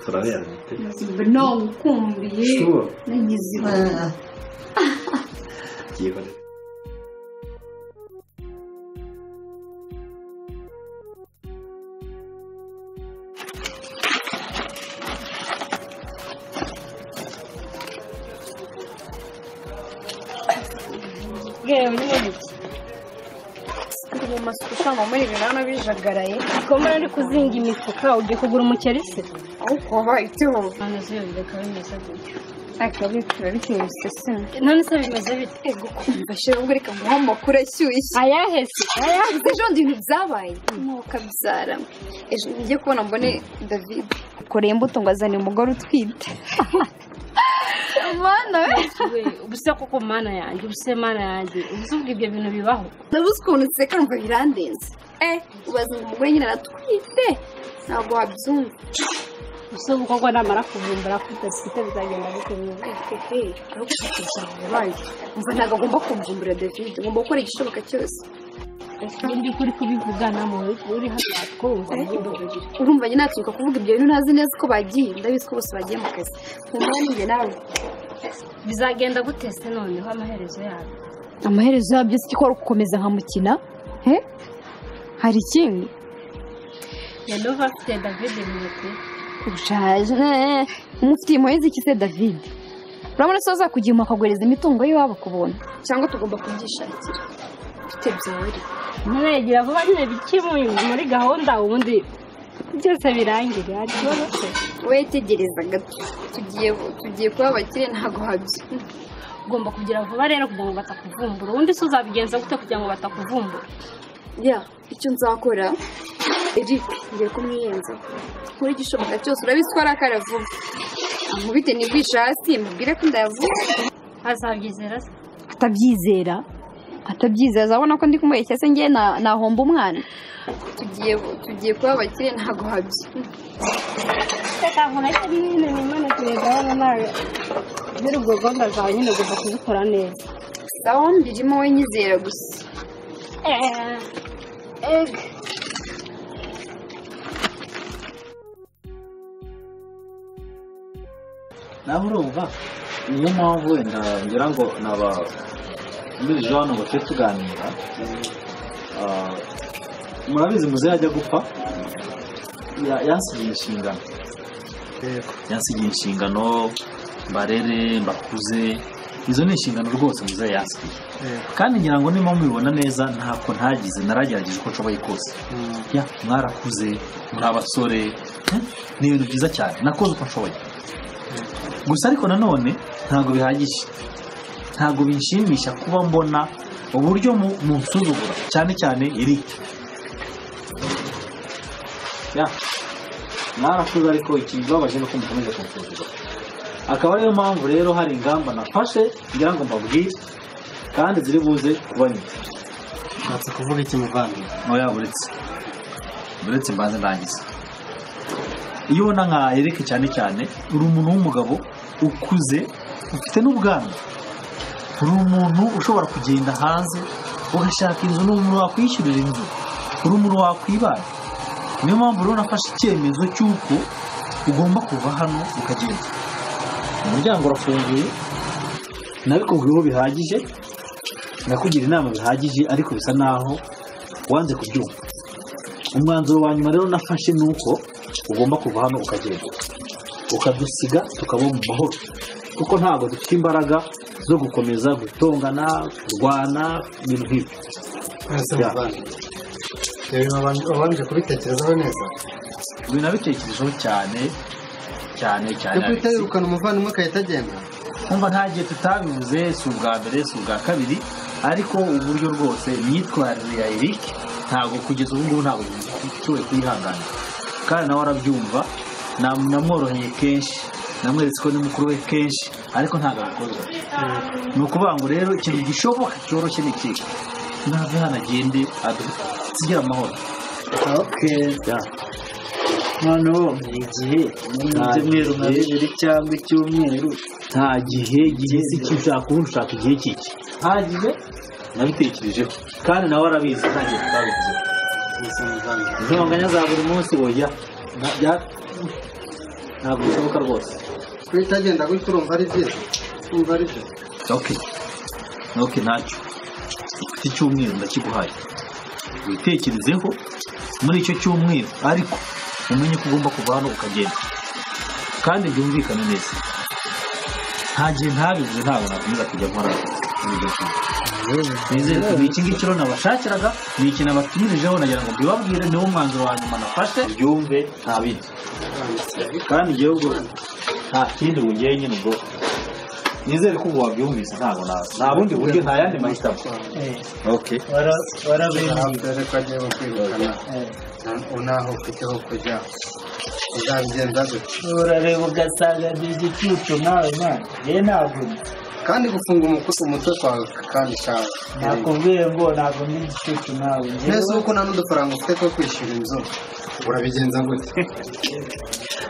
turabera no kumbiye nagize yego Yewe ni mu masuku cyangwa muri binana bijagaraye komara ari kuzinga imifuka ugiye kugura umuceri se ahubwo bahiteho anaze reka bimeze gutyo akabikira bikimuse se none se bimeze bite mbashira ubwo reka muha makuru ashyushye ayahese ejo ndintu byabaye nuko byara ejo ngiye kubona mbone David koreye imbuto ngo azane umugore utwite mana we ubuse koko mana yanjye ubuse mana yanjye ubuzubwa ibyo bintu bibaho ndabuze ukuntu nseka numva birandenze ubaza ngo umugore nyine aratwite ntabwo wabyumva ubuse koko namara kuvumbura ko udafite bizagenda bitewe ariko kuzabaye umva ntabwo agomba kumvumbura David ugomba gukora igishoboka cyose ndi kuri kubivugana mu uri hano twumva urumva nyine natuka kuvuga ibyo bintu ntazi neza ko bagiye ndabizi ko bose bagiye mu kazi kumenya ninjye nawe bizagenda gutese noneho amaherezo yabyo si ko gukomeza nkamukina hari ikindi ya nova afite David mwete ushaje umufitiye muhezi iki se David urabona so azakugima akagwereza imitungo y'iwabo kubona cyangwa tugomba kubyishakira ufite byari nturegira vuba nyine bikimuye muri gahunda ubundi byose birangira ariko we tegereza gato tugiye kuba abakire ntago habye ugomba kugira vuba rero kugira ngo batakuvumbura ubundi se uzabigenza gute kugira ngo batakuvumbura icyo nzakora Eric ngiye kumwiyenza kuri igishoboka cyose urabizi ko arakara vuba amubite nibwisha hasi mubwire ko ndayavuga azabyizera se atabyizera azabona ko ndi kumubeshya se ngiye nahomba umwana tugiye kuba abakire ntago habye reka nkora nyine nimana turegaho nawe biri ubwo gahunda zawe nyine ugomba kubikora neza sawa mbirimo we nyizera gusa naho urumva niyo mpamvu wenda ngira ngo naba muri Jean ngo twe tuganira murabizi muze yajya gupfa yansigiye inshingano barere mbakuze izo ni inshingano rwose muze yansigiye kandi ngira ngo niba mubibona neza ntako ntagize naragerageje uko nshoboye kose mwarakuze muri abasore ni ibintu byiza cyane nakoze uko nshoboye gusa ariko nanone ntabwo bihagije ntabwo binshimisha kuba mbona uburyo munsuzugura cyane cyane Eric mwarakuze ariko ikibabaje no kumukomeza kunsuzugura akaba ariyo mpamvu rero hari ingamba nafashe ngira ngo mbabwire kandi ziri buze kubanyura natse kuvuga iki muvandimwe oya buretse mbanze ndangiza iyo ubona nka Eric cyane cyane uri umuntu w'umugabo ukuze ufite n'ubwanwa uri umuntu ushobora kugenda hanze ugashaka inzu n'umuntu wakwishyurira inzu uri umuntu wakwibana niyo mpamvu rero nafashe icyemezo cy'uko ugomba kuva hano ukagenda umuryango urafunguye nabikubwiyeho bihagije nakugira inama bihagije ariko bisa naho wanze kubyumva umwanzuro wa nyuma rero nafashe ni uko ugomba kuva hano ukagenda ukadusiga tukaba mu mahoro kuko ntabwo dufite imbaraga zo gukomeza gutongana kurwana ibintu nk'ibyo wabanje kubitekerezaho neza binabitekerejeho cyane guhita yirukana umuvandimwe agahita agenda kumva nta gihe tutabivuze si ubwa mbere si ubwa kabiri ariko uburyo rwose imyitwarire ya Eric ntabwo kugeza ubu ngubu ntabwo nshoboye kuyihanganira kandi nawe arabyumva namworoheye kenshi namweretse ko ni mukuru we kenshi ariko ntabwo abikozwa ni ukuvuga ngo rero ikintu gishoboka cyoroshye ni iki nave hano agende adusigire amahoro noneho igihe n'ibyumweru nka bibiri cyangwa icyumweru nta gihe si icyo ushaka ubundi ushaka igihe cy'iki nta gihe nabitekerejeho kandi nawe arabizi nta gihe tutabivuzeho intonganya za buri munsi woya ntabwo bishoboka rwose kuhita agenda gutya urumva ari byiza urumva ari byo okay ntacyo ufite icyumweru ndakiguhaye witekerezeho muri icyo cyumweru ariko umenye ko ugomba kuva hano ukagenda kandi byumvikane neza nta gihe ntabivuze ntabwo nakomeza kujya nkora nizere ko iki ngiki rero nabashakiraga ni ikintu abatumirijeho nagira ngo mbibabwire niwo mwanzuro wa nyuma nafashe byumve nta bindi kandi igihugu nta kindi bugiye nyine ubwo nizere ko wabyumvise ntabwo nta bundi buryo nta yandi mahitamo okay warabere ko agiye kwirukana unaho ufite ho kujya uzabigenza gute urareba ugasanga ni igicucu nawe mwana ntabwo kandi gufunga umutwe kwawe kandi shawe nakubwiye ngo ntabwo ni igicucu nawe neza uko nta n'udufaranga ufite two kwishyura inzu urabigenza gute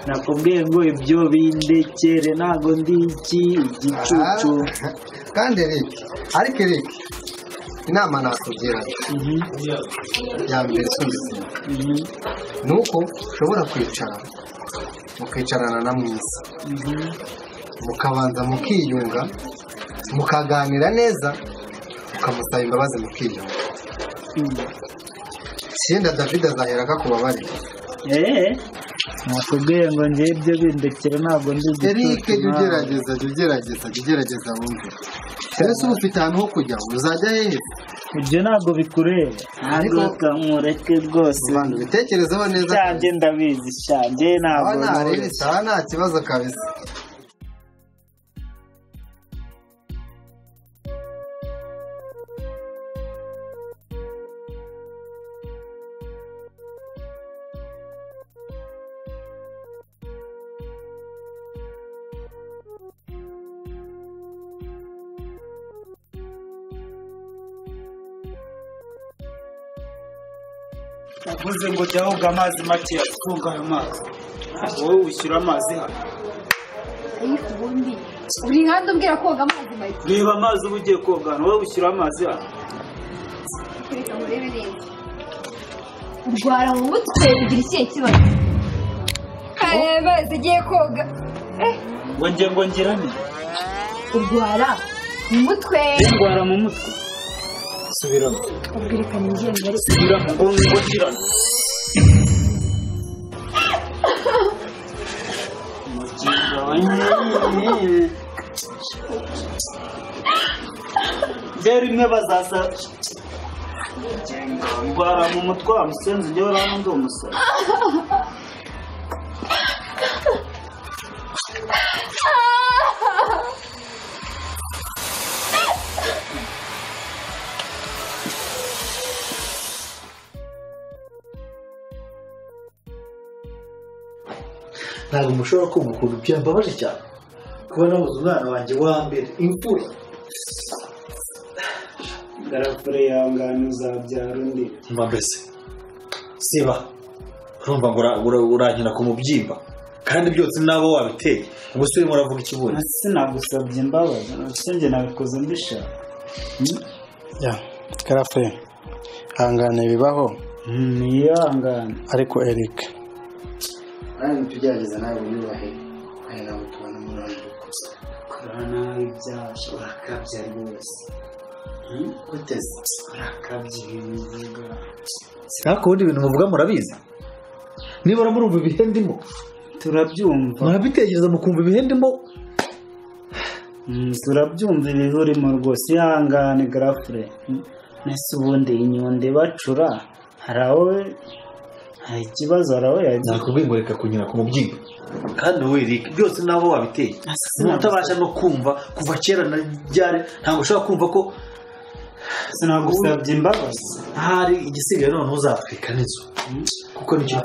nakubwiye ngo ibyo bindekere ntabwo ndi igicucu kandi ariko inama nakugira ya mbere isumbitse ni uko ushobora mukicarana na mwiza mukabanza mukiyunga mukaganira neza mukamusaba imbabazi mukiyunga siyenda David azahera akakubabarira nakubwiye ngo njye ibyo bindekera ntabwo ndi igicucu ugerageza wumve ese uba ufite ahantu ho kujya uzajya hehe ibyo ntabwo bikureba ariko kamureke rwose abantu bitekerezaho neza cyanjye ndabizi cyanjye ntabwo nta kibazo kabisa navuze ngo jya woga amazi make afunga ayo mazi wowe wishyura amazi hano ariko ubundi uri handi umbwira koga amazi make reba amazi uba ugiye koga wowe wishyura amazi hano reka murebe neza urwara mu mutwe kugira ikihe kibazo amazi agiye koga ngo ngirane urwara mu mutwe ndwara mu mutwe subiramo ubwerekana ingendo ari subiramo ngo ngirane mukinga wanyine byari rimwe bazaza ndwara mu mutwe wa musenzi njyewe urabona ndi umusore ntabwo mushobora kumva ukuntu byambabaje cyane kuba nabuze umwana wanjye wa mbere imfura garafure yangana uzabyara undi mba mbese siba urumva ngo urankina ku mubyimba kandi byose nabo wabiteye ubwo se urimo uravuga ikibuno sinagusabye imbabazi njye nabikoze mbishaka garafure hangane bibaho niyangane ariko Eric nawe tugerageza nawe unyubahe nawe nawe tubona umurongo gusa korana ibyaje urakabya rwose uteze urakabya ibintu uvuga ariko ubundi ibintu muvuga murabizi nibura murumva ibihe ndimo turabyumva murabitekereza mukumva ibihe ndimo turabyumva ibihe urimo rwose ihangane garafure nese ubundi inyundo bacura hari ikibazo arawe yagiye nakubwiye ngo reka kunyura ku mubyimba kandi wowe Eric byose nabo wabiteye utabasha no kumva kuva kera na ryari ntabwo ushobora kumva ko sinagusabye imbabazi hari igisigaye none uzatwika n'inzu kuko nicyo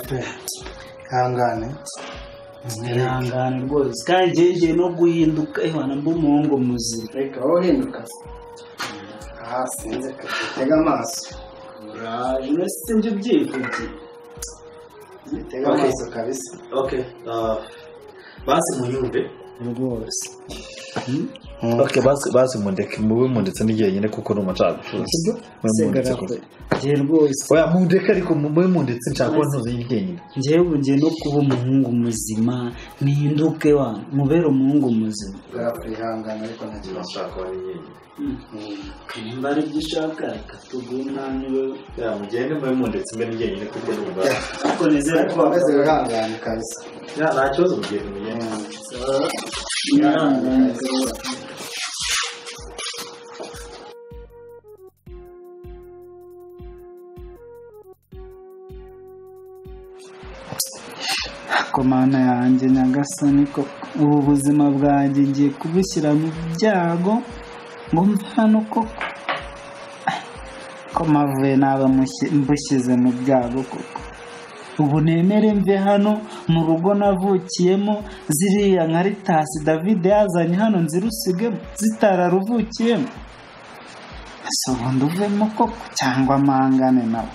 hangane ihangane rwose kandi ngiye no guhinduka ihwana mba umuhungu muzima reka wowe uhinduka sinzi tega amaso uraje nese njye ubyivugiye tega amaso kabisa basi munyumve rwose Okay, basi mundetse n'igihe nyine kuko n'umucaga sibyo ngiye rwose oya mundeke ariko mundetse nshaka ko ntuzi igihe nyine ngiye ngiye no kuba umuhungu muzima mpinduke wa mubere umuhungu muzima bwapfihangana ariko nta kibazo nshaka wari nyine nimba ari ibyo ushaka reka tugunaniwe mugende mundetse mbere n'igihe nyine kuko n'ubwa ariko nizere ko uhagaze wihangane kabisa nta kibazo mugende mugende komana yanjye nyagasani ko ubu buzima bwanjye ngiye kubushyira mu byago ngo mve hano koko ko mavuye naba mbushyize mu byago koko ubu nemere mve hano mu rugo navukiyemo ziriya nka ritasi David yazanye hano nzirusigemo zitararuvukiyemo ese ubundi uvemo koko cyangwa amangane nawe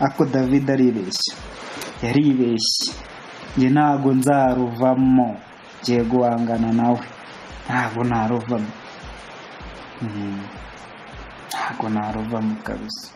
ako David aribeshya yaribeshye njye ntabwo nzaruvamo ngiye guhangana nawe ntabwo naruvamo kabisa